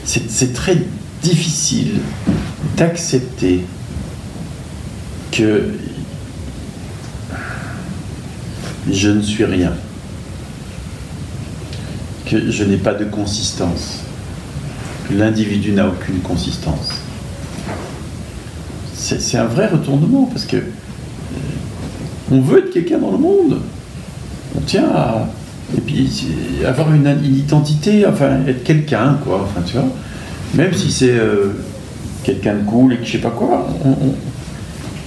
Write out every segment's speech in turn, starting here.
c'est très difficile d'accepter que je ne suis rien, que je n'ai pas de consistance, que l'individu n'a aucune consistance. C'est un vrai retournement, parce que on veut être quelqu'un dans le monde, on tient à, et puis avoir une identité, enfin être quelqu'un, quoi, enfin tu vois, même si c'est quelqu'un de cool et que je sais pas quoi,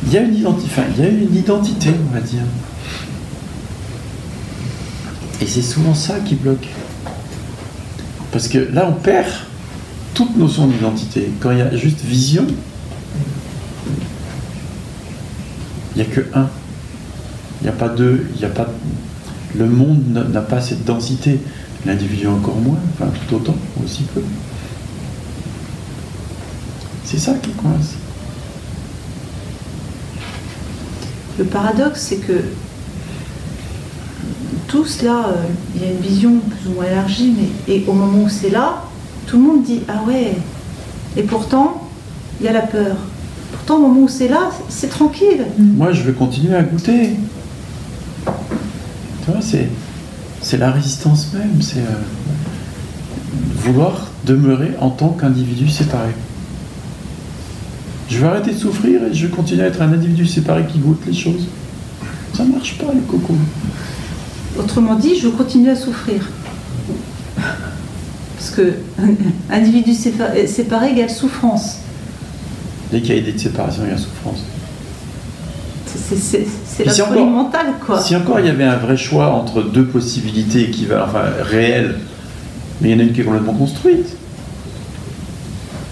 il y a une identité, on va dire. Et c'est souvent ça qui bloque. Parce que là, on perd toute notion d'identité. Quand il y a juste vision, il n'y a que un. Il n'y a pas deux. Il n'y a pas... Le monde n'a pas cette densité. L'individu encore moins, enfin tout autant, aussi peu. C'est ça qui coince. Le paradoxe, c'est que tout cela, il y a une vision plus ou moins élargie, mais et au moment où c'est là, tout le monde dit « Ah ouais !» Et pourtant, il y a la peur. Pourtant, au moment où c'est là, c'est tranquille. Moi, je veux continuer à goûter. Tu vois, c'est la résistance même, c'est vouloir demeurer en tant qu'individu séparé. Je veux arrêter de souffrir et je veux continuer à être un individu séparé qui goûte les choses. Ça ne marche pas, le coco. Autrement dit, je veux continuer à souffrir. Parce que individu séparé égale souffrance. Dès qu'il y a idée de séparation, il y a souffrance. C'est la folie mentale, quoi. Si encore il y avait un vrai choix entre deux possibilités équivalentes, enfin réelles, mais il y en a une qui est complètement construite.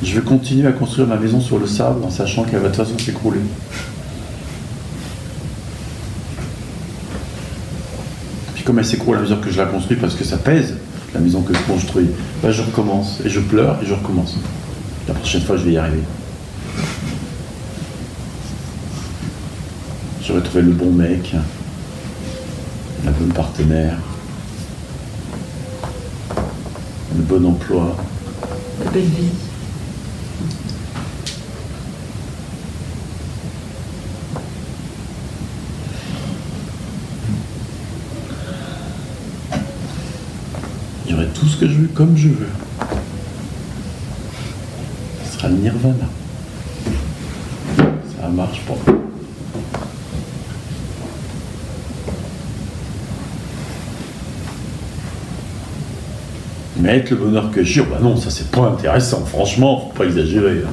Je veux continuer à construire ma maison sur le sable en sachant qu'elle va de toute façon s'écrouler. Puis comme elle s'écroule à mesure que je la construis parce que ça pèse, la maison que je construis, ben je recommence et je pleure et je recommence. La prochaine fois, je vais y arriver. J'aurais trouvé le bon mec, la bonne partenaire, le bon emploi. La belle vie. J'aurai tout ce que je veux comme je veux. Ce sera le nirvana. Ça marche pas. Mais être le bonheur que j'ai, bah non, ça c'est pas intéressant, franchement, faut pas exagérer.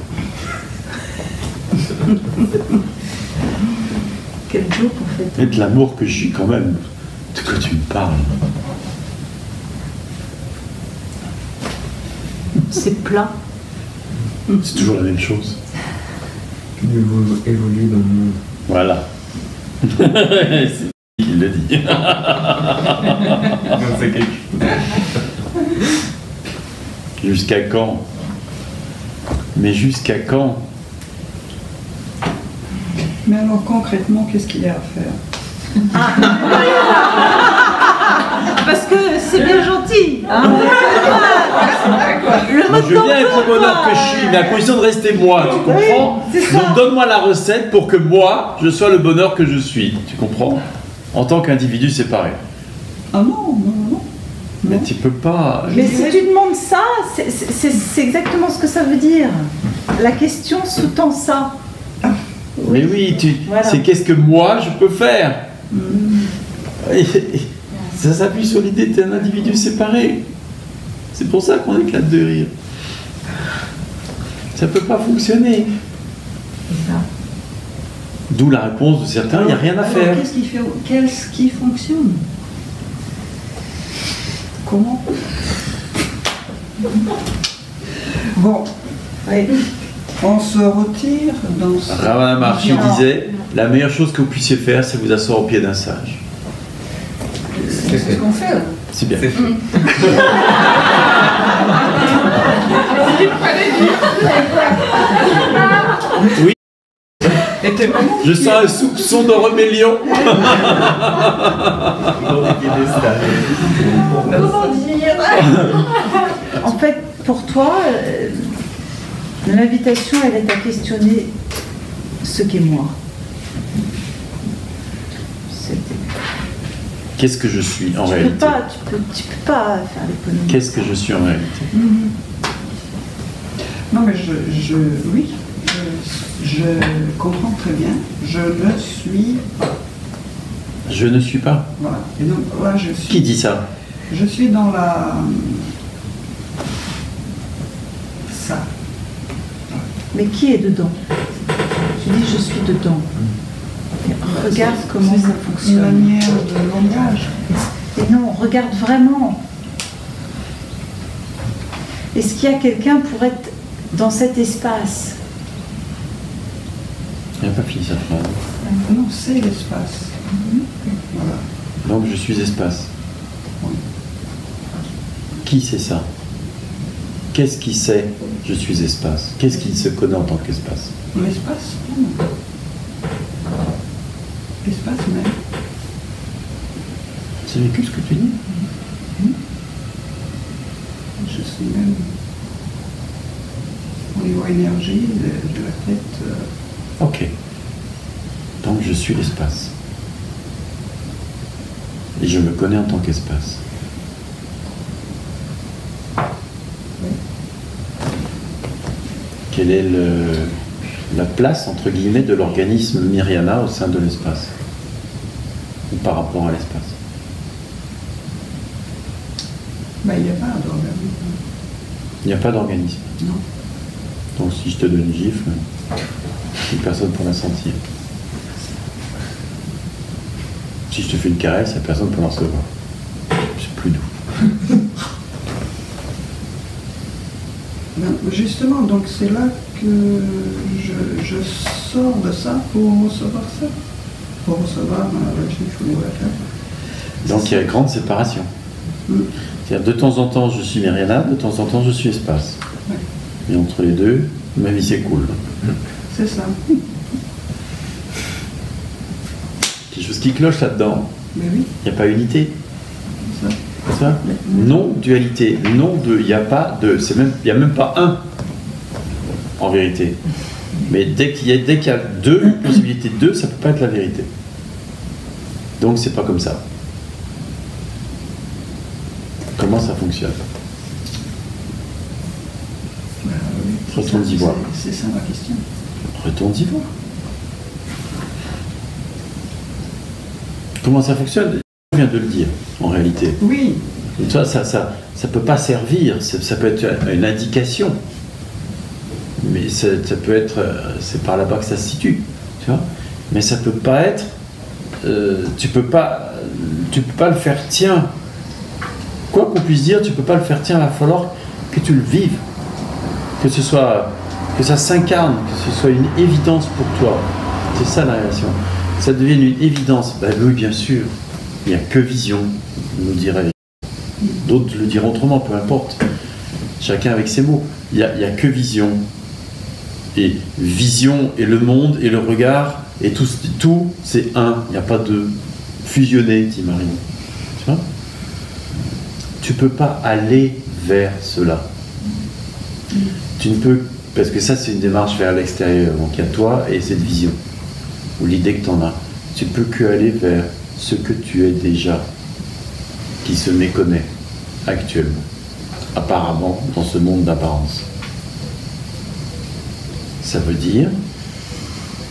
Quel joke en fait. Être l'amour que j'ai quand même, de quoi tu me parles? C'est plat. C'est toujours la même chose. Évoluer dans le monde. Voilà. C'est lui qui le dit. C'est quelque chose. Jusqu'à quand? Mais jusqu'à quand? Mais alors concrètement, qu'est-ce qu'il y a à faire? Parce que c'est bien gentil. Hein. Le Moi, mode je veux bien être le d'emploi, bonheur que je suis, mais à condition de rester moi, tu comprends? Donc donne-moi la recette pour que moi, je sois le bonheur que je suis, tu comprends? En tant qu'individu séparé. Ah non, non, non. Mais tu peux pas... Mais si tu demandes ça, c'est exactement ce que ça veut dire. La question sous-tend ça. Mais oui, Voilà. c'est qu'est-ce que moi je peux faire? Ça s'appuie sur l'idée d'être un individu séparé. C'est pour ça qu'on éclate de rire. Ça peut pas fonctionner. C'est ça. D'où la réponse de certains, il n'y a rien à Alors, faire. qu'est-ce qui fonctionne? Comment? Bon, allez, on se retire dans ce... Ravana Maharshi disait, la meilleure chose que vous puissiez faire, c'est vous asseoir au pied d'un sage. C'est ce qu'on fait, là. C'est bien. Oui. Je sens un soupçon de rébellion. Comment dire? En fait, pour toi, l'invitation, elle est à questionner ce qu'est moi. Qu'est-ce que je suis en réalité? Tu peux pas faire l'économie. Qu'est-ce que je suis en réalité? Non, mais oui, je comprends très bien. Je ne suis pas. Je ne suis pas. Voilà. Et donc, là, je suis. Qui dit ça? Je suis dans la. Ça. Mais qui est dedans? Tu dis je suis dedans. Regarde comment ça fonctionne. Une manière de langage. Et non, regarde vraiment. Est-ce qu'il y a quelqu'un pour être dans cet espace? Il n'a pas fini sa phrase. Non, c'est l'espace. Voilà. Donc je suis espace. Oui. Qui sait ça? Qu'est-ce qui sait je suis espace? Qu'est-ce qui se connaît en tant qu'espace? L'espace même. L'espace même. C'est vécu ce que tu dis? Je suis même au niveau énergie de la tête. Ok. Donc je suis l'espace. Et je me connais en tant qu'espace. Quelle est la place, entre guillemets, de l'organisme Myriana au sein de l'espace? Ou par rapport à l'espace? Ben, il n'y a pas d'organisme. Il n'y a pas d'organisme. Non. Donc si je te donne une gifle, plus personne pour la sentir. Si je te fais une caresse, il n'y a personne pour la recevoir. C'est plus doux. Ben, justement, donc c'est là que je sors de ça pour recevoir ça. Pour recevoir la gifle ou la caresse. Donc il y a une grande séparation. C'est-à-dire de temps en temps je suis Myriana, de temps en temps je suis espace. Ouais. Et entre les deux, ma vie s'écoule. C'est ça. Quelque chose qui cloche là-dedans. Mais oui, Il n'y a pas unité. c'est ça. C'est ça? Non dualité, non deux. Il n'y a pas deux. Il n'y a même pas un en vérité. Mais dès qu'il y a deux, une possibilité de deux, ça ne peut pas être la vérité. Donc c'est pas comme ça. Comment ça fonctionne? Ben, oui, c'est Retourne ça, d'y voir. C'est ça ma question. Retourne d'y voir. Comment ça fonctionne? Je viens de le dire, en réalité. Oui, Ça peut pas servir, ça peut être une indication. Mais ça peut être, c'est par là-bas que ça se situe, tu vois. Mais ça peut pas être, tu peux pas le faire tien. Quoi qu'on puisse dire, tu peux pas le faire tien. Il va falloir que tu le vives, que ça s'incarne, que ce soit une évidence pour toi. C'est ça la relation. Ça devienne une évidence. Ben oui, bien sûr. Il n'y a que vision, nous dirait. D'autres le diront autrement, peu importe. Chacun avec ses mots. Il n'y a que vision. Et vision et le monde et le regard et tout c'est un. Il n'y a pas de fusionner, dit Marion. Tu vois? Tu ne peux pas aller vers cela. Tu ne peux, parce que ça c'est une démarche vers l'extérieur. Donc il y a toi et cette vision, ou l'idée que tu en as. Tu ne peux que aller vers ce que tu es déjà, qui se méconnaît actuellement, apparemment, dans ce monde d'apparence. Ça veut dire,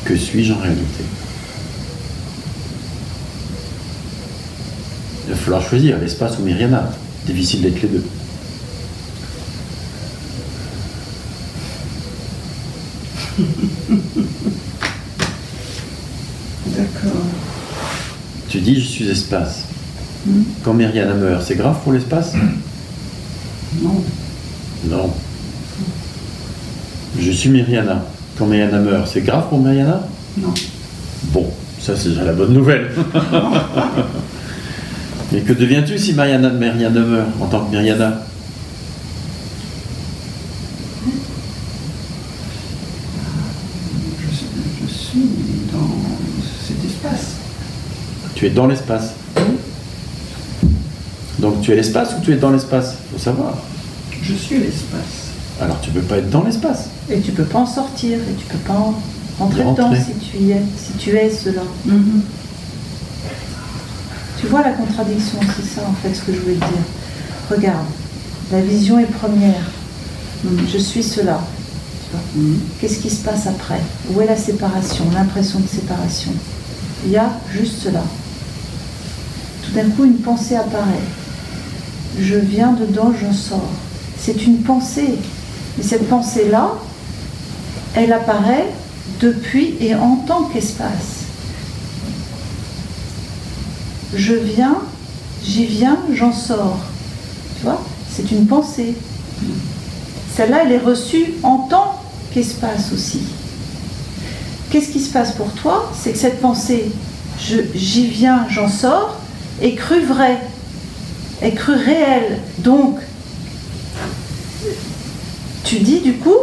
que suis-je en réalité? Il va falloir choisir l'espace ou Myriana. Difficile d'être les deux. d'accord. Tu dis je suis espace. Quand Myriana meurt, c'est grave pour l'espace? Non. Non. Je suis Myriana. Quand Myriana meurt, c'est grave pour Myriana? Non. Bon, ça c'est déjà la bonne nouvelle. Mais que deviens-tu si Myriana meurt en tant que Myriana? Je suis dans cet espace. Tu es dans l'espace. Donc tu es l'espace ou tu es dans l'espace? Il faut savoir. Je Je suis l'espace. Alors tu peux pas être dans l'espace. Et tu peux pas en sortir, et tu peux pas rentrer Rentrer. dedans si tu es cela. Tu vois la contradiction, c'est ça en fait ce que je voulais te dire. Regarde, la vision est première. Je suis cela. Tu vois. Qu'est-ce qui se passe après? Où est la séparation, l'impression de séparation? Il y a juste cela. Tout d'un coup, une pensée apparaît. Je viens dedans, j'en sors. C'est une pensée. Mais cette pensée-là, elle apparaît depuis et en tant qu'espace. Je viens, j'y viens, j'en sors. Tu vois? C'est une pensée. Celle-là, elle est reçue en tant qu'espace aussi. Qu'est-ce qui se passe pour toi? C'est que cette pensée, j'y viens, j'en sors, est crue vraie, est crue réelle. Donc, tu dis du coup,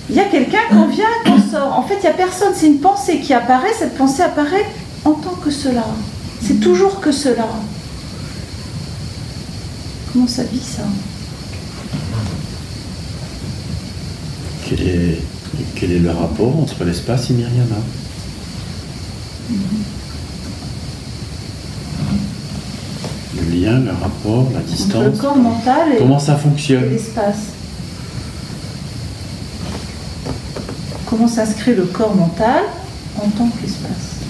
il y a quelqu'un qu'on vient, qu'on sort. En fait, il n'y a personne, c'est une pensée qui apparaît, cette pensée apparaît en tant que cela. C'est toujours que cela. Comment ça vit ça? Quel est le rapport entre l'espace et Myriana? Le lien, le rapport, la Entre distance. le corps mental et Comment ça fonctionne? l'espace. Comment s'inscrit le corps mental en tant qu'espace?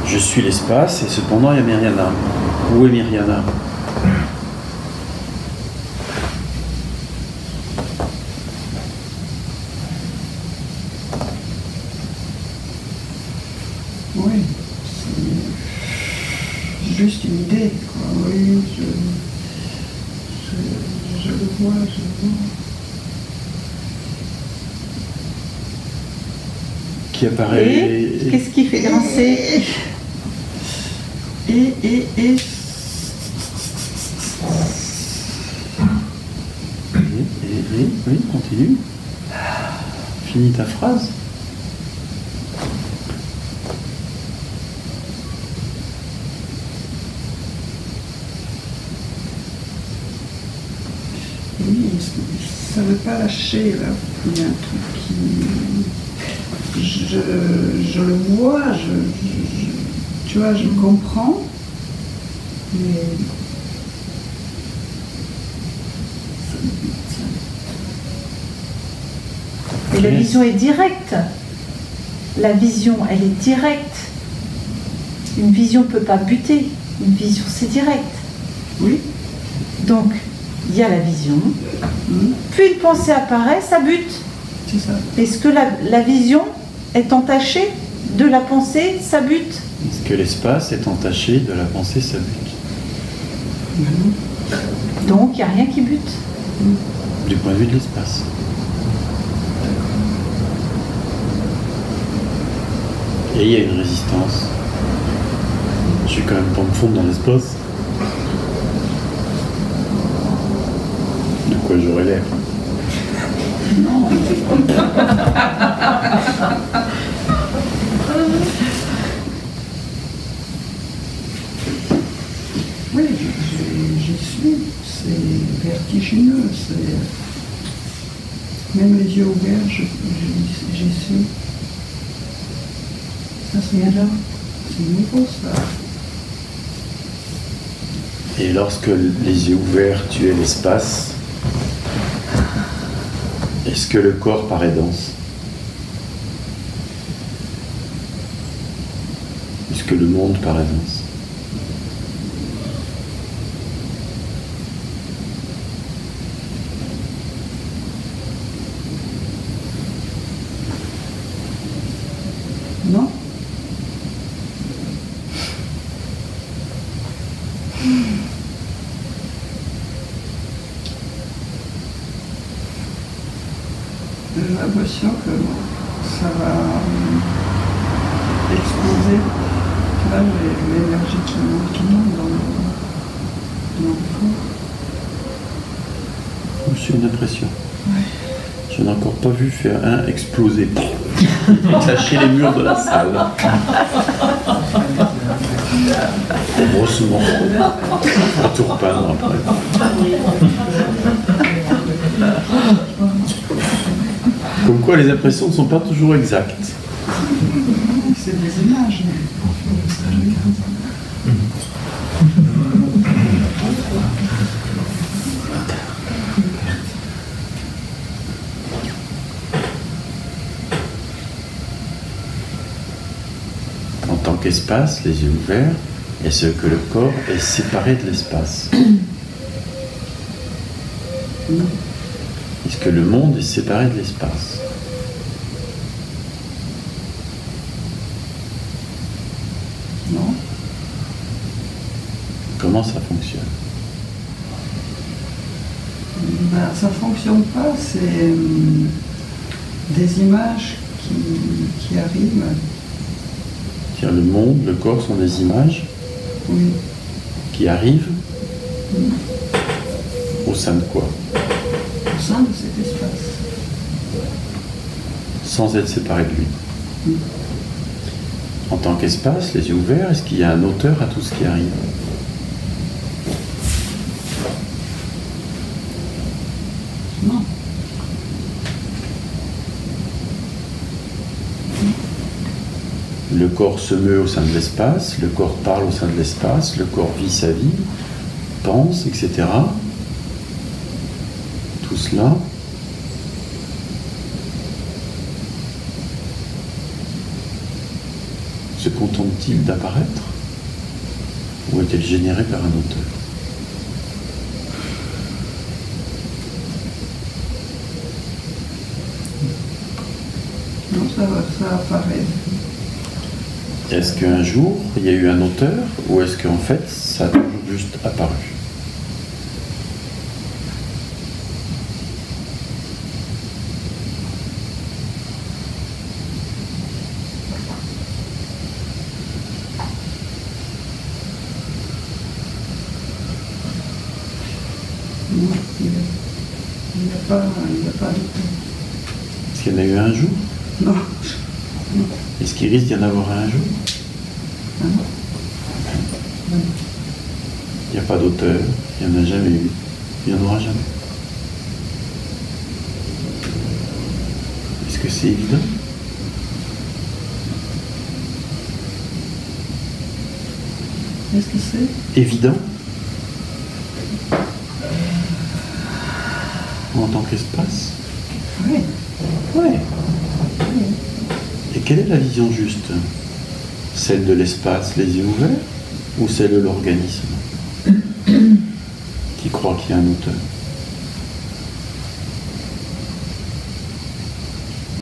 Je suis l'espace et cependant il y a Myriana. Où est Myriana? Oui, c'est juste une idée, quoi. Oui, je le vois, je le vois. Qui apparaît. Et qu'est-ce qui fait grincer? Et Oui, continue. Finis ta phrase. oui, ça ne veut pas lâcher, là. Il y a un truc qui... Je le vois, tu vois, je comprends, mais... Et la vision est directe. La vision, elle est directe. Une vision ne peut pas buter. Une vision, c'est direct. Oui. Donc, il y a la vision. Puis une pensée apparaît, ça bute. C'est ça. Est-ce que la vision est entachée de la pensée, ça bute? Est-ce que l'espace est entaché de la pensée sa but? Donc, il n'y a rien qui bute. Du point de vue de l'espace. Et il y a une résistance. Je suis quand même pas me fondre dans l'espace. De quoi j'aurais l'air? Non. Oui, j'y suis. C'est vertigineux. Même les yeux ouverts, j'y suis. Ça, c'est alors. C'est nouveau, ça. Et lorsque les yeux ouverts, tu es l'espace, est-ce que le corps paraît dense? Est-ce que le monde paraît dense? Non? J'ai l'impression que ça va exploser. Tu vois, l'énergie qui monte dans le corps. C'est une impression. Ouais. Je J'en ai encore pas vu faire un exploser. Clasher les murs de la salle. Heureusement. On va tout repeindre après. Comme quoi les impressions ne sont pas toujours exactes. C'est des images. En tant qu'espace, les yeux ouverts, est-ce que le corps est séparé de l'espace? Est-ce que le monde est séparé de l'espace? Non. Comment ça fonctionne? Ben, ça ne fonctionne pas, c'est des images qui arrivent. C'est-à-dire le monde, le corps sont des images Oui. qui arrivent au sein de quoi? Au sein de cet espace. Sans être séparé de lui. En tant qu'espace, les yeux ouverts, est-ce qu'il y a un auteur à tout ce qui arrive? Non. Le corps se meut au sein de l'espace, le corps parle au sein de l'espace, le corps vit sa vie, pense, etc. Tout cela se contente-t-il d'apparaître ou est-elle générée par un auteur? Non, ça apparaît. Est-ce qu'un jour, il y a eu un auteur ou est-ce qu'en fait, ça a toujours juste apparu? Non, il n'y a pas d'auteur. Est-ce qu'il y en a eu un jour? Non. Est-ce qu'il risque d'y en avoir un jour? Ah non. Il n'y a pas d'auteur, il n'y en a jamais eu, il n'y en aura jamais. Est-ce que c'est évident? Est-ce que c'est Évident? En tant qu'espace? Oui. Oui. Et quelle est la vision juste? Celle de l'espace, les yeux ouverts, ou celle de l'organisme qui croit qu'il y a un auteur?